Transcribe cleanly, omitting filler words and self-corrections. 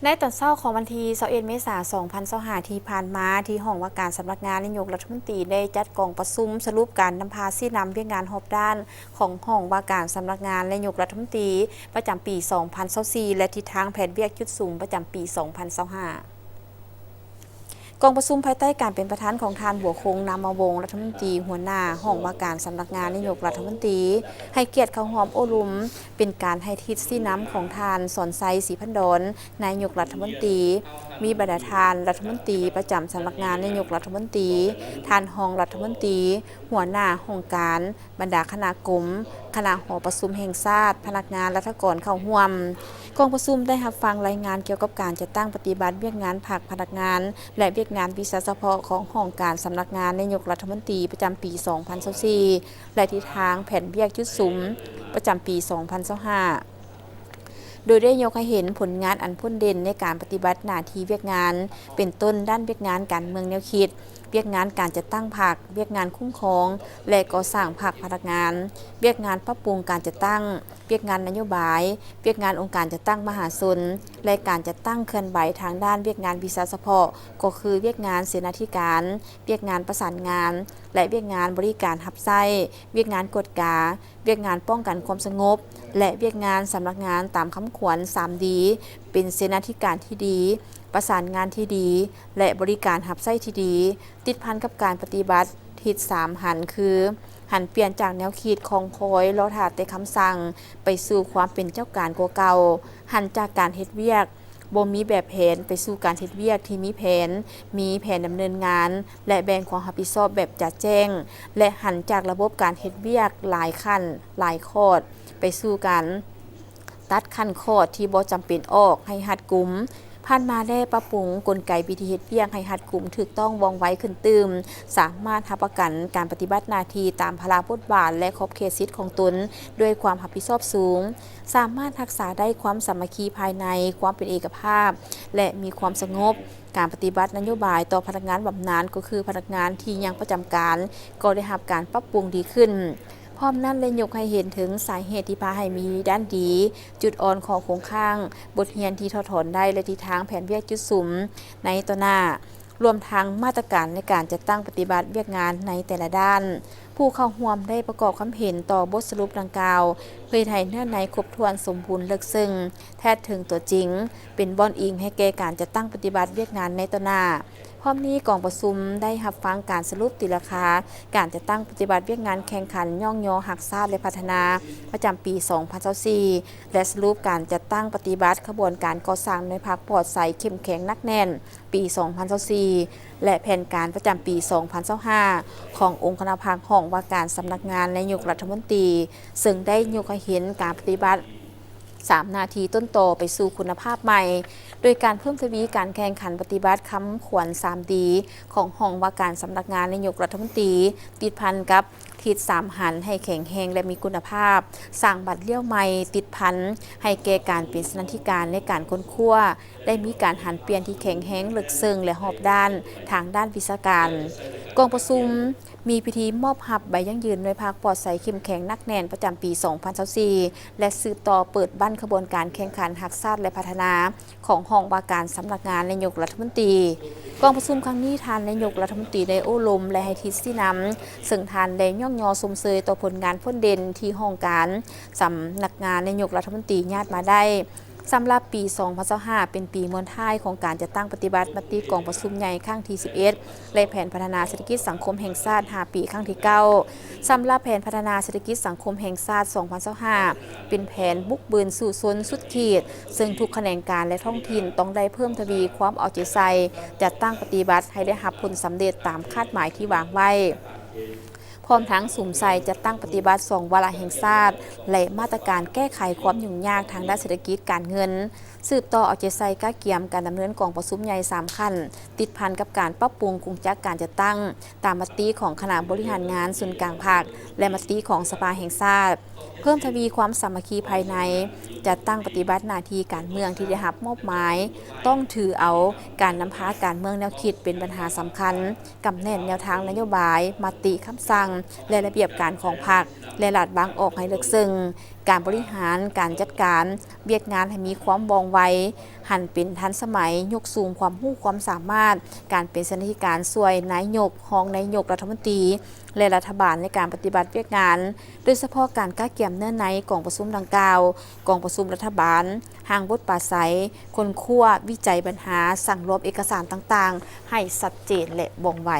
ในตอนเช้าของวันที่21เมษายน2025ที่ผ่านมาที่ห้องว่าการสำนักงานนายกรัฐมนตรีได้จัดกองประชุมสรุปการนำพาซี่นำเวียกงานรอบด้านของห้องว่าการสำนักงานนายกรัฐมนตรีประจำปี2024และทิศทางแผนเวียกจุดสูงประจำปี2025กองประชุมภายใต้การเป็นประธานของทานบัวคงนามวงศ์รัฐมนตรีหัวหน้าห้องว่าการสำนักงานนายกรัฐมนตรีให้เกียรติเข้าร่วมโอลุมเป็นการให้ทิศซี่น้ำของทานสอนไซศรีพันดอนนายกรัฐมนตรีมีบรรดาทานรัฐมนตรีประจำสำนักงานนายกรัฐมนตรีทานห้องรัฐมนตรีหัวหน้าห้องการบรรดาคณะกรมคณะหอประชุมแห่งชาติพนักงานรัฐกรเข้าร่วมกองประชุมได้รับฟังรายงานเกี่ยวกับการจัดตั้งปฏิบัติเวียกงานภาคพนักงานและเวียกงานวิชาเฉพาะของห้องการสำนักงานนายกรัฐมนตรีประจำปี2024และทิศทางแผนเวียกจุดสูงประจำปี2025โดยได้ยกให้เห็นผลงานอันพ้นเด่นในการปฏิบัติหน้าที่เวียกงานเป็นต้นด้านเวียกงานการเมืองแนวคิดเวียกงานการจัดตั้งพรรคเวียกงานคุ้มครองและก่อสร้างพรรคพนักงานเวียกงานปรับปรุงการจัดตั้งเวียกงานนโยบายเวียกงานองค์การจัดตั้งมหาชนและการจัดตั้งเคลื่อนไหวทางด้านเวียกงานวิชาเฉพาะก็คือเวียกงานเสนาธิการเวียกงานประสานงานและเวียกงานบริการรับใช้เวียกงานกฎกาเวียกงานป้องกันความสงบและเวียกงานสำนักงานตามคำขวัญ 3D เป็นเสนาธิการที่ดีประสานงานที่ดีและบริการรับใช้ที่ดีติดพันกับการปฏิบัติทิศ3หันคือหันเปลี่ยนจากแนวคิดของคอยรอถาแต่คำสั่งไปสู่ความเป็นเจ้าการกว่าเก่าหันจากการเฮ็ดเวียกบ่มีแบบแผนไปสู่การเฮ็ดเวียกที่มีแผนดำเนินงานและแบ่งความรับผิดชอบแบบจัดแจ้งและหันจากระบบการเฮ็ดเวียกหลายขั้นหลายคอร์ดไปสู่การตัดขั้นคอร์ดที่บ่จำเป็นออกให้รัดกุมผ่านมาได้ปรับปรุงกลไกวิธีเฮ็ดเวียกให้รัดกุมถูกต้องว่องไวขึ้นตื่มสามารถรับประกันการปฏิบัติหน้าที่ตามภาระบทบาทและขอบเขตสิทธิของตนด้วยความรับผิดชอบสูงสามารถรักษาได้ความสามัคคีภายในความเป็นเอกภาพและมีความสงบการปฏิบัตินโยบายต่อพนักงานบำนาญก็คือพนักงานที่ยังประจำการก็ได้รับการปรับปรุงดีขึ้นพร้อมนั้นเลยยกให้เห็นถึงสาเหตุที่พาให้มีด้านดีจุดอ่อนของโครงข้างบทเรียนที่ถอดถอนได้และทิศทางแผนเวียกจุดสุมในต่อหน้ารวมทั้งมาตรการในการจัดตั้งปฏิบัติเวียกงานในแต่ละด้านผู้เข้าร่วมได้ประกอบความเห็นต่อบทสรุปดังกล่าวเพื่อให้เนื้อในครบถ้วนสมบูรณ์ลึกซึ้งแท้ถึงตัวจริงเป็นบ่อนอิงให้แก่การจัดตั้งปฏิบัติเวียกงานในต่อหน้าพร้อมนี้กองประชุมได้รับฟังการสรุปติราคาการจัดตั้งปฏิบัติเวียกงานแข่งขันย่องยอหักษาและพัฒนาประจำปี2024และสรุปการจัดตั้งปฏิบัติขบวนการก่อสร้างในภาคปลอดใสเข้มแข็งนักแน่นปี2024และแผนการประจำปี2025ขององค์คณะภาคห้องว่าการสำนักงานนายกรัฐมนตรีซึ่งได้ยกให้เห็นการปฏิบัติ3 นาทีต้นโตไปสู่คุณภาพใหม่โดยการเพิ่มทวีการแข่งขันปฏิบัติคำขวัญ 3D ของห้องว่าการสำนักงานนายกรัฐมนตรีติดพันกับทิศ3หันให้แข็งแรงและมีคุณภาพสร้างบัตรเลี้ยวใหม่ติดพันให้แก่การเป็นสนันธิการในการค้นคว้าได้มีการหันเปลี่ยนที่แข็งแรงลึกซึ้งและหอบด้านทางด้านวิชาการกองประชุมมีพิธีมอบหับใบยั่งยืนในภาคปลอดใสเข้มแข็งนักแน่นประจำปี2024และสืบต่อเปิดบั้นขบวนการแข่งขันหักษาและพัฒนาของห้องว่าการสำนักงานนายกรัฐมนตรีกองประชุมครั้งนี้ทานนายกรัฐมนตรีได้โอ้ลมและให้ทิศที่นำซึ่งทานได้ย่องยอสมเสยต่อผลงานพ้นเด่นที่ห้องการสำนักงานนายกรัฐมนตรีญาติมาได้สำหรับปี2025เป็นปีมวลท้ายของการจัดตั้งปฏิบัติมติกองประชุมใหญ่ครั้งที่11และแผนพัฒนาเศรษฐกิจสังคมแห่งชาติ5ปีครั้งที่9สำหรับแผนพัฒนาเศรษฐกิจสังคมแห่งชาติ2025เป็นแผนบุกเบินสู่ชนสุดขีดซึ่งทุกแขนงการและท้องถิ่นต้องได้เพิ่มทวีความเอาใจใส่จัดตั้งปฏิบัติให้ได้รับผลสำเร็จตามคาดหมายที่วางไว้พร้อมทั้งสุ่มใส่จัดตั้งปฏิบัติ2 วาระแห่งชาติและมาตรการแก้ไขความยุ่งยากทางด้านเศรษฐกิจการเงินสืบต่อเอาใจใส่ก้าเกียมการดำเนินกองประชุมใหญ่3 ขั้นติดพันกับการปรับปรุงกงจักการจัดตั้งตามมติของคณะบริหารงานส่วนกลางภาคและมติของสภาแห่งชาติเพิ่มทวีความสามัคคีภายในจัดตั้งปฏิบัติหน้าที่การเมืองที่ได้รับมอบหมายต้องถือเอาการนำพาการเมืองแนวคิดเป็นปัญหาสำคัญกำแน่นแนวทางนโยบายมติคำสั่งและระเบียบการของพรรคและหลัดบังออกให้ลึกซึ้ง การบริหารการจัดการเวียกงานให้มีความว่องไวหันเป็นทันสมัยยกสูงความรู้ความสามารถการเป็นสถานการณ์ช่วยนายกรองนายกรัฐมนตรีและรัฐบาลในการปฏิบัติเวียกงานโดยเฉพาะการก้าเกี่ยมเนื้อในกองประชุมดังกล่าวกองประชุมรัฐบาลห่างบทปราศัยคนคั่ววิจัยปัญหาสั่งรวมเอกสารต่างๆให้ชัดเจนและว่องไว